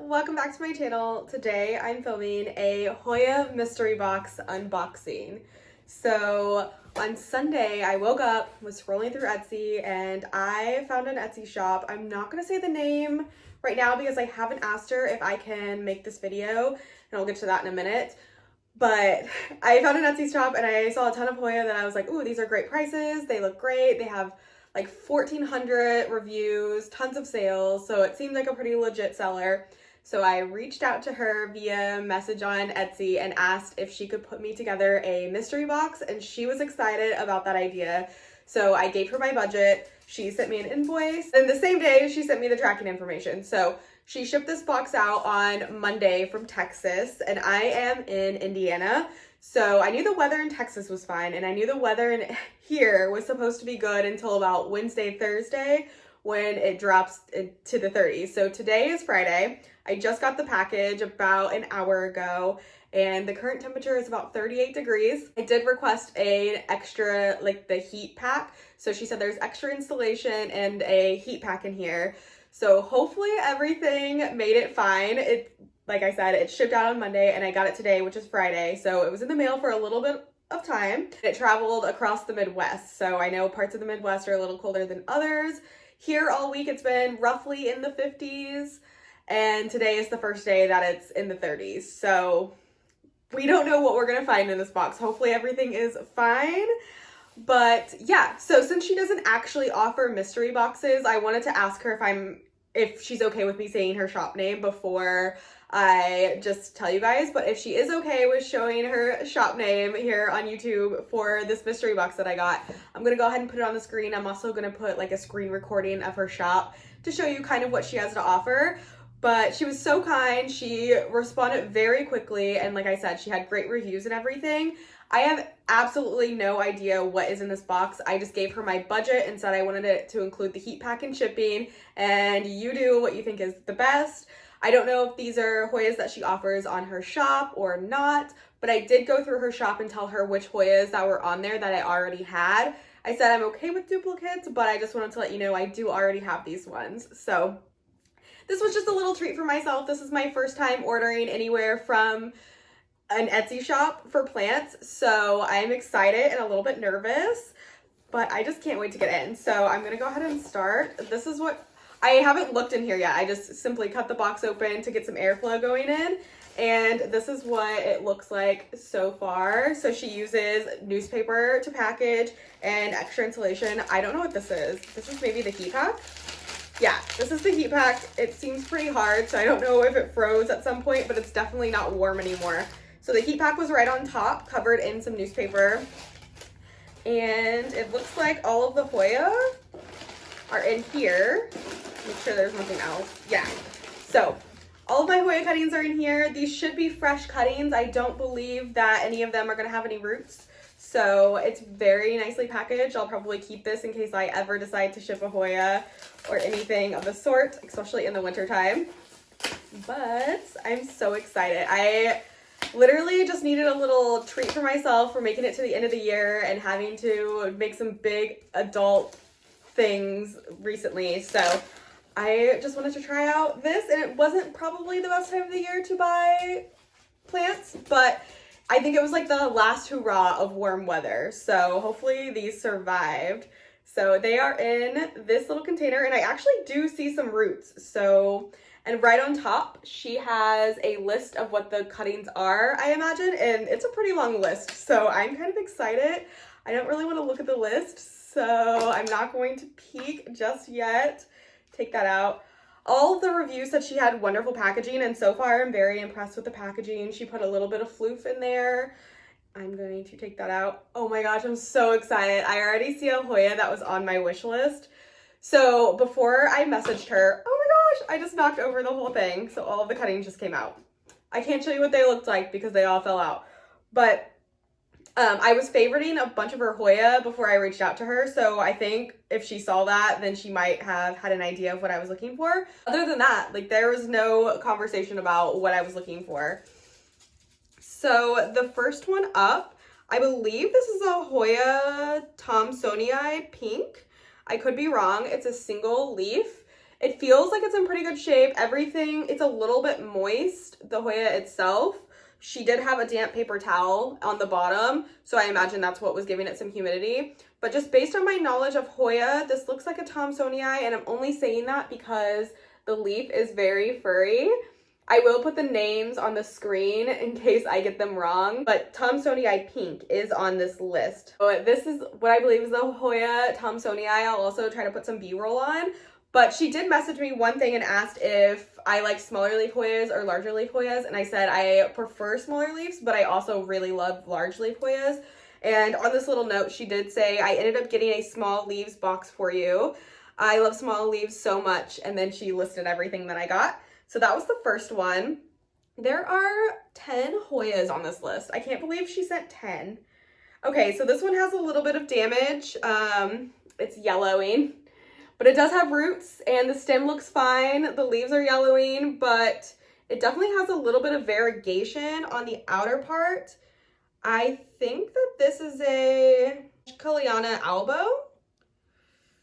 welcome back to my channel. Today I'm filming a Hoya mystery box unboxing. So on Sunday I woke up, was scrolling through Etsy, and I found an Etsy shop. I'm not gonna say the name right now because I haven't asked her if I can make this video, and I'll get to that in a minute. But I found an Etsy shop and I saw a ton of Hoya that I was like, ooh, these are great prices. They look great. They have like 1,400 reviews, tons of sales. So it seemed like a pretty legit seller. So I reached out to her via message on Etsy and asked if she could put me together a mystery box, and she was excited about that idea. So I gave her my budget. She sent me an invoice, and the same day she sent me the tracking information. So she shipped this box out on Monday from Texas, and I am in Indiana. So I knew the weather in Texas was fine, and I knew the weather in here was supposed to be good until about Wednesday, Thursday, when it drops to the 30s. So today is Friday. I just got the package about an hour ago, and the current temperature is about 38 degrees. I did request an extra, like the heat pack. So she said there's extra installation and a heat pack in here. So hopefully everything made it fine. Like I said, it shipped out on Monday and I got it today, which is Friday. So it was in the mail for a little bit of time. It traveled across the Midwest. So I know parts of the Midwest are a little colder than others. Here all week it's been roughly in the 50s. And today is the first day that it's in the 30s. So we don't know what we're gonna find in this box. Hopefully everything is fine. But yeah, so since she doesn't actually offer mystery boxes, I wanted to ask her if she's okay with me saying her shop name before I just tell you guys. But if she is okay with showing her shop name here on YouTube for this mystery box that I got, I'm gonna go ahead and put it on the screen. I'm also gonna put like a screen recording of her shop to show you kind of what she has to offer. But she was so kind. She responded very quickly, and like I said, she had great reviews and everything. I have absolutely no idea what is in this box. I just gave her my budget and said I wanted it to include the heat pack and shipping, and you do what you think is the best. I don't know if these are Hoyas that she offers on her shop or not, but I did go through her shop and tell her which Hoyas that were on there that I already had. I said I'm okay with duplicates, but I just wanted to let you know I do already have these ones. So this was just a little treat for myself. This is my first time ordering anywhere from an Etsy shop for plants, so I'm excited and a little bit nervous, but I just can't wait to get in. So I'm gonna go ahead and start. This is what, I haven't looked in here yet. I just simply cut the box open to get some airflow going in, and this is what it looks like so far. So she uses newspaper to package and extra insulation. I don't know what this is. This is maybe the heat pack? Yeah, this is the heat pack. It seems pretty hard, so I don't know if it froze at some point, but it's definitely not warm anymore. So the heat pack was right on top, covered in some newspaper. And it looks like all of the Hoya are in here. Make sure there's nothing else. Yeah. So all of my Hoya cuttings are in here. These should be fresh cuttings. I don't believe that any of them are gonna have any roots. So it's very nicely packaged. I'll probably keep this in case I ever decide to ship a Hoya or anything of the sort, especially in the winter time. But I'm so excited. I literally just needed a little treat for myself for making it to the end of the year and having to make some big adult things recently. So I just wanted to try out this, and it wasn't probably the best time of the year to buy plants, but I think it was like the last hurrah of warm weather. So hopefully these survived. So they are in this little container, and I actually do see some roots. So, and right on top, she has a list of what the cuttings are, I imagine, and it's a pretty long list. So I'm kind of excited. I don't really want to look at the list, so I'm not going to peek just yet. Take that out. All of the reviews said she had wonderful packaging, and so far I'm very impressed with the packaging. She put a little bit of floof in there. I'm going to take that out. Oh my gosh, I'm so excited. I already see a Hoya that was on my wish list. So before I messaged her, oh my gosh, I just knocked over the whole thing. So all of the cuttings just came out. I can't show you what they looked like because they all fell out. But I was favoriting a bunch of her Hoya before I reached out to her, so I think if she saw that, then she might have had an idea of what I was looking for. Other than that, like, there was no conversation about what I was looking for. So the first one up, I believe this is a Hoya Thomsonii pink. I could be wrong. It's a single leaf. It feels like it's in pretty good shape. Everything, it's a little bit moist, the Hoya itself. She did have a damp paper towel on the bottom, so I imagine that's what was giving it some humidity. But just based on my knowledge of Hoya, this looks like a Thomsonii, and I'm only saying that because the leaf is very furry. I will put the names on the screen in case I get them wrong, but Thomsonii Pink is on this list. So this is what I believe is the Hoya Thomsonii. I'll also try to put some B-roll on. But she did message me one thing and asked if I like smaller leaf Hoyas or larger leaf Hoyas. And I said I prefer smaller leaves, but I also really love large leaf Hoyas. And on this little note, she did say, I ended up getting a small leaves box for you. I love small leaves so much. And then she listed everything that I got. So that was the first one. There are 10 Hoyas on this list. I can't believe she sent 10. Okay, so this one has a little bit of damage. It's yellowing. But it does have roots and the stem looks fine. The leaves are yellowing, but it definitely has a little bit of variegation on the outer part. I think that this is a Kaliana albo.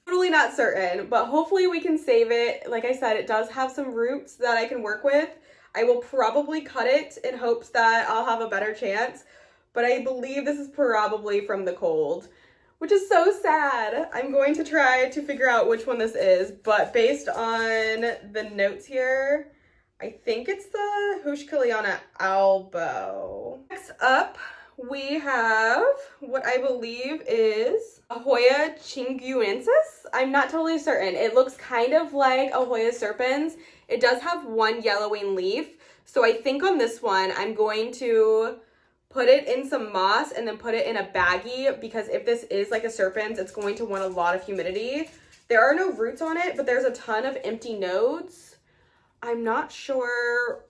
Totally not certain, but hopefully we can save it. Like I said, it does have some roots that I can work with. I will probably cut it in hopes that I'll have a better chance, but I believe this is probably from the cold, which is so sad. I'm going to try to figure out which one this is, but based on the notes here, I think it's the Hushkaliana albo. Next up, we have what I believe is a Hoya chinguensis. I'm not totally certain. It looks kind of like a Hoya serpens. It does have one yellowing leaf. So I think on this one, I'm going to put it in some moss and then put it in a baggie, because if this is like a serpens, it's going to want a lot of humidity. There are no roots on it, but there's a ton of empty nodes. I'm not sure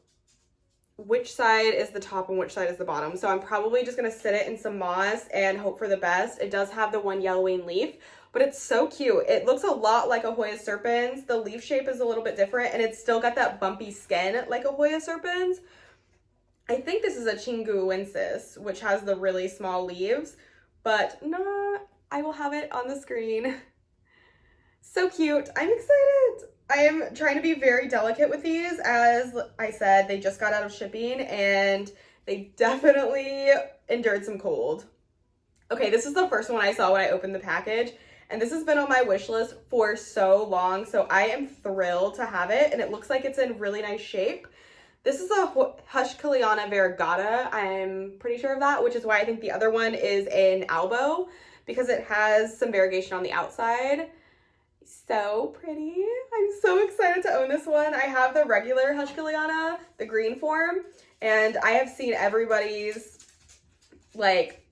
which side is the top and which side is the bottom. So I'm probably just gonna sit it in some moss and hope for the best. It does have the one yellowing leaf, but it's so cute. It looks a lot like a Hoya serpens. The leaf shape is a little bit different and it's still got that bumpy skin like a Hoya serpens. I think this is a chinguensis, which has the really small leaves, but I will have it on the screen. So cute. I'm excited. I am trying to be very delicate with these. As I said, they just got out of shipping and they definitely endured some cold. Okay, this is the first one I saw when I opened the package, and this has been on my wish list for so long, so I am thrilled to have it, and it looks like it's in really nice shape. This is a Hushkaliana variegata. I'm pretty sure of that, which is why I think the other one is an albo, because it has some variegation on the outside. So pretty. I'm so excited to own this one. I have the regular Hushkaliana, the green form, and I have seen everybody's like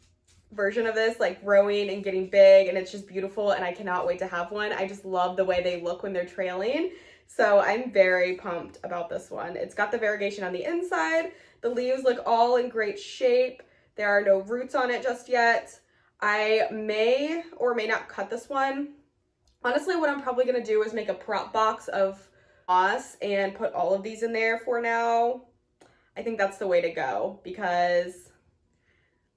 version of this like growing and getting big, and it's just beautiful, and I cannot wait to have one. I just love the way they look when they're trailing. So I'm very pumped about this one. It's got the variegation on the inside. The leaves look all in great shape. There are no roots on it just yet. I may or may not cut this one. Honestly, what I'm probably gonna do is make a prop box of moss and put all of these in there for now. I think that's the way to go, because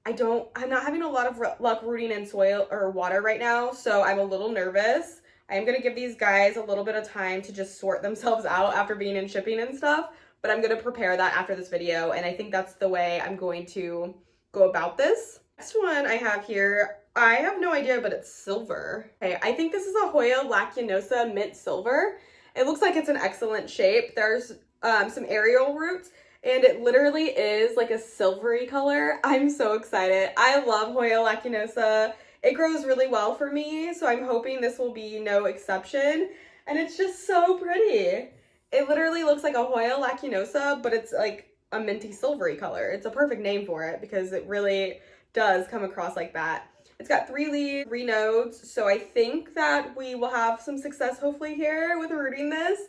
I'm not having a lot of luck rooting in soil or water right now, so I'm a little nervous. I am going to give these guys a little bit of time to just sort themselves out after being in shipping and stuff, but I'm going to prepare that after this video, and I think that's the way I'm going to go about this. Next one I have here, I have no idea, but it's silver. Okay, I think this is a Hoya lacinosa mint silver. It looks like it's an excellent shape. There's some aerial roots, and it literally is like a silvery color. I'm so excited. I love Hoya lacinosa. It grows really well for me, so I'm hoping this will be no exception. And it's just so pretty. It literally looks like a Hoya lacinosa, but it's like a minty silvery color. It's a perfect name for it because it really does come across like that. It's got 3 leaves, 3 nodes, so I think that we will have some success hopefully here with rooting this.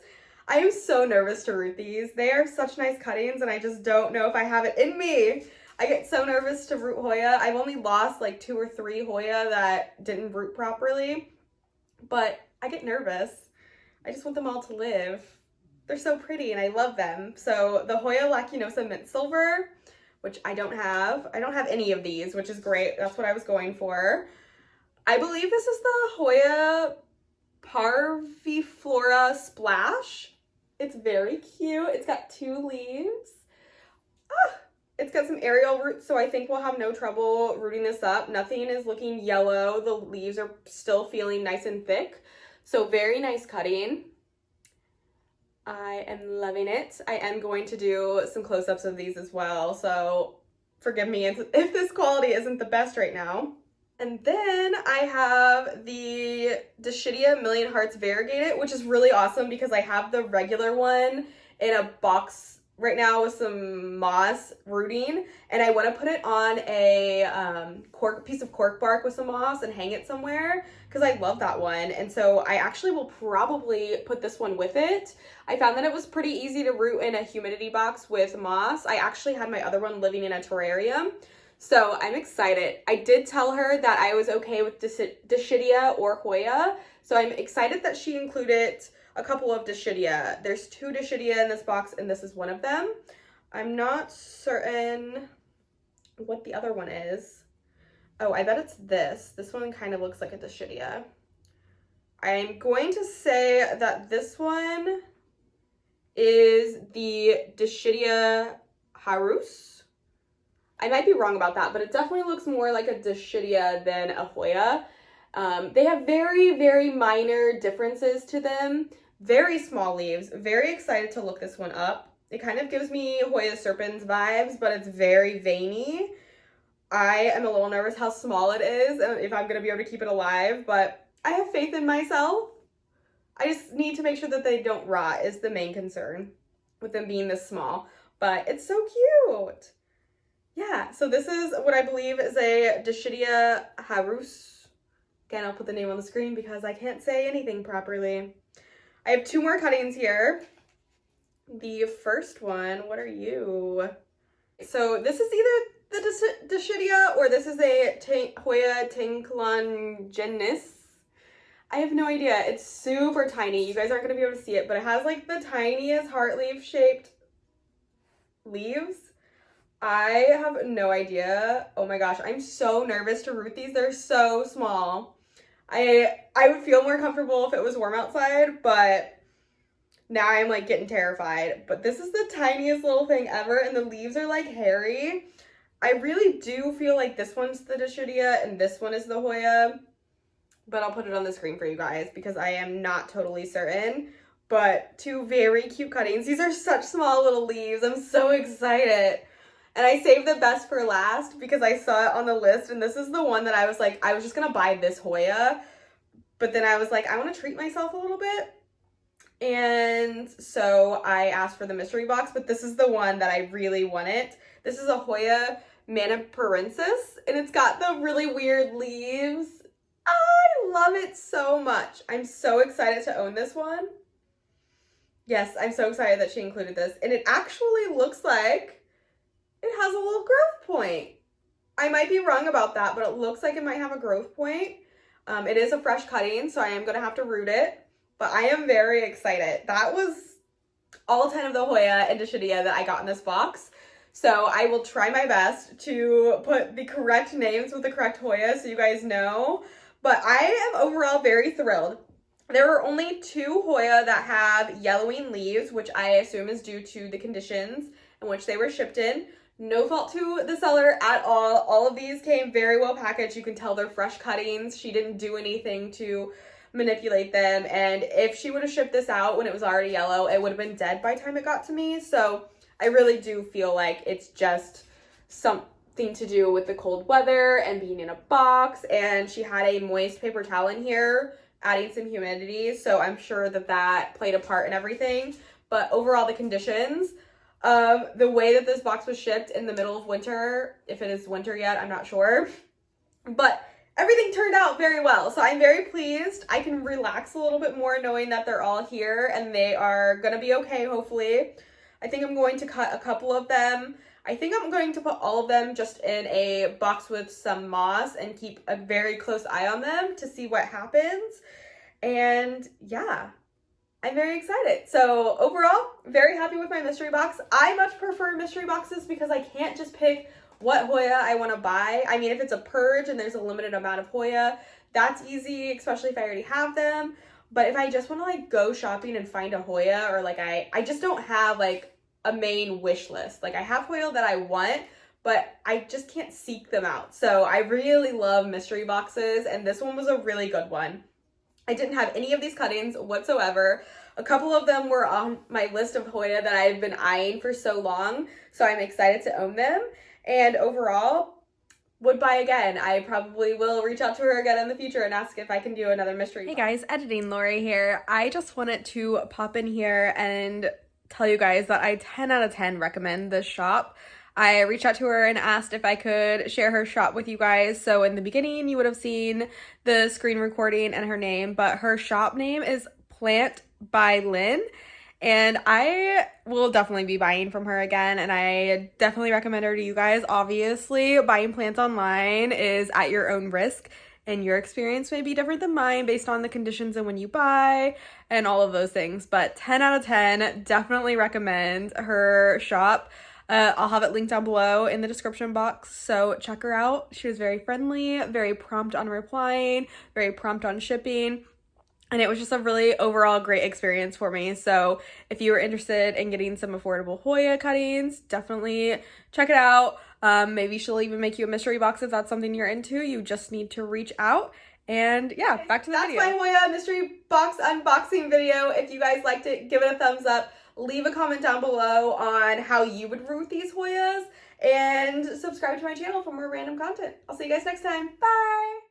I am so nervous to root these. They are such nice cuttings, and I just don't know if I have it in me. I get so nervous to root Hoya. I've only lost like 2 or 3 Hoya that didn't root properly, but I get nervous. I just want them all to live. They're so pretty and I love them. So the Hoya lacinosa mint silver, which I don't have. I don't have any of these, which is great. That's what I was going for. I believe this is the Hoya Parviflora Splash. It's very cute. It's got 2 leaves. It's got some aerial roots, so I think we'll have no trouble rooting this up. Nothing is looking yellow. The leaves are still feeling nice and thick. So very nice cutting. I am loving it. I am going to do some close-ups of these as well, so forgive me if this quality isn't the best right now. And then I have the Dischidia Million Hearts Variegated, which is really awesome because I have the regular one in a box right now with some moss rooting, and I want to put it on a piece of cork bark with some moss and hang it somewhere because I love that one. And so I actually will probably put this one with it. I found that it was pretty easy to root in a humidity box with moss. I actually had my other one living in a terrarium, so I'm excited. I did tell her that I was okay with Dischidia or Hoya, so I'm excited that she included a couple of Dischidia. There's 2 Dischidia in this box, and this is one of them. I'm not certain what the other one is. Oh, I bet it's this. This one kind of looks like a Dischidia. I'm going to say that this one is the Dischidia Harus. I might be wrong about that, but it definitely looks more like a Dischidia than a Hoya. They have very, very minor differences to them. Very small leaves. Very excited to look this one up. It kind of gives me Hoya Serpens vibes, but it's very veiny. I am a little nervous how small it is and if I'm going to be able to keep it alive, but I have faith in myself. I just need to make sure that they don't rot is the main concern with them being this small, but it's so cute. Yeah, so this is what I believe is a Dischidia Harus. Again, I'll put the name on the screen because I can't say anything properly. I have 2 more cuttings here. The first one, what are you? So this is either the Dischidia or this is a Hoya Tinklongenis. I have no idea. It's super tiny. You guys aren't going to be able to see it, but it has like the tiniest heart leaf shaped leaves. I have no idea. Oh my gosh, I'm so nervous to root these. They're so small. I would feel more comfortable if it was warm outside, but now I'm like getting terrified. But this is the tiniest little thing ever, and the leaves are like hairy. I really do feel like this one's the Dischidia and this one is the Hoya, but I'll put it on the screen for you guys because I am not totally certain. But 2 very cute cuttings. These are such small little leaves. I'm so excited. And I saved the best for last because I saw it on the list, and this is the one that I was like, I was just going to buy this Hoya, but then I was like, I want to treat myself a little bit. And so I asked for the mystery box, but this is the one that I really wanted. This is a Hoya Maniparensis, and it's got the really weird leaves. I love it so much. I'm so excited to own this one. Yes, I'm so excited that she included this, and it actually looks like it has a little growth point. I might be wrong about that, but it looks like it might have a growth point. It is a fresh cutting, so I am going to have to root it, but I am very excited. That was all 10 of the Hoya and Dischidia that I got in this box. So I will try my best to put the correct names with the correct Hoya so you guys know. But I am overall very thrilled. There were only 2 Hoya that have yellowing leaves, which I assume is due to the conditions in which they were shipped in. No fault to the seller at all. All of these came very well packaged. You can tell they're fresh cuttings. She didn't do anything to manipulate them. And if she would have shipped this out when it was already yellow, it would have been dead by the time it got to me. So I really do feel like it's just something to do with the cold weather and being in a box. And she had a moist paper towel in here, adding some humidity. So I'm sure that that played a part in everything. But overall, the conditions, the way that this box was shipped in the middle of winter, if it is winter yet, I'm not sure, but everything turned out very well. So I'm very pleased. I can relax a little bit more knowing that they're all here and they are going to be okay, hopefully. I think I'm going to cut a couple of them. I think I'm going to put all of them just in a box with some moss and keep a very close eye on them to see what happens. And yeah, I'm very excited. So overall, very happy with my mystery box. I much prefer mystery boxes because I can't just pick what Hoya I want to buy. I mean, if it's a purge and there's a limited amount of Hoya, that's easy, especially if I already have them. But if I just want to like go shopping and find a Hoya, or like I just don't have like a main wish list. Like I have Hoya that I want, but I just can't seek them out. So I really love mystery boxes, and this one was a really good one. I didn't have any of these cuttings whatsoever. A couple of them were on my list of Hoya that I've been eyeing for so long, so I'm excited to own them. And overall, would buy again. I probably will reach out to her again in the future and ask if I can do another mystery. Hey guys, editing Lori here. I just wanted to pop in here and tell you guys that I 10 out of 10 recommend this shop. I reached out to her and asked if I could share her shop with you guys. So in the beginning, you would have seen the screen recording and her name, but her shop name is PlantsbyLynn. And I will definitely be buying from her again, and I definitely recommend her to you guys. Obviously, buying plants online is at your own risk, and your experience may be different than mine based on the conditions and when you buy and all of those things. But 10 out of 10, definitely recommend her shop. I'll have it linked down below in the description box, so check her out. She was very friendly, very prompt on replying, very prompt on shipping, and it was just a really overall great experience for me. So if you were interested in getting some affordable Hoya cuttings, definitely check it out. Maybe she'll even make you a mystery box if that's something you're into. You just need to reach out. And yeah, back to the video. That's my Hoya mystery box unboxing video. If you guys liked it, give it a thumbs up. Leave a comment down below on how you would root these Hoyas, and subscribe to my channel for more random content. I'll see you guys next time. Bye!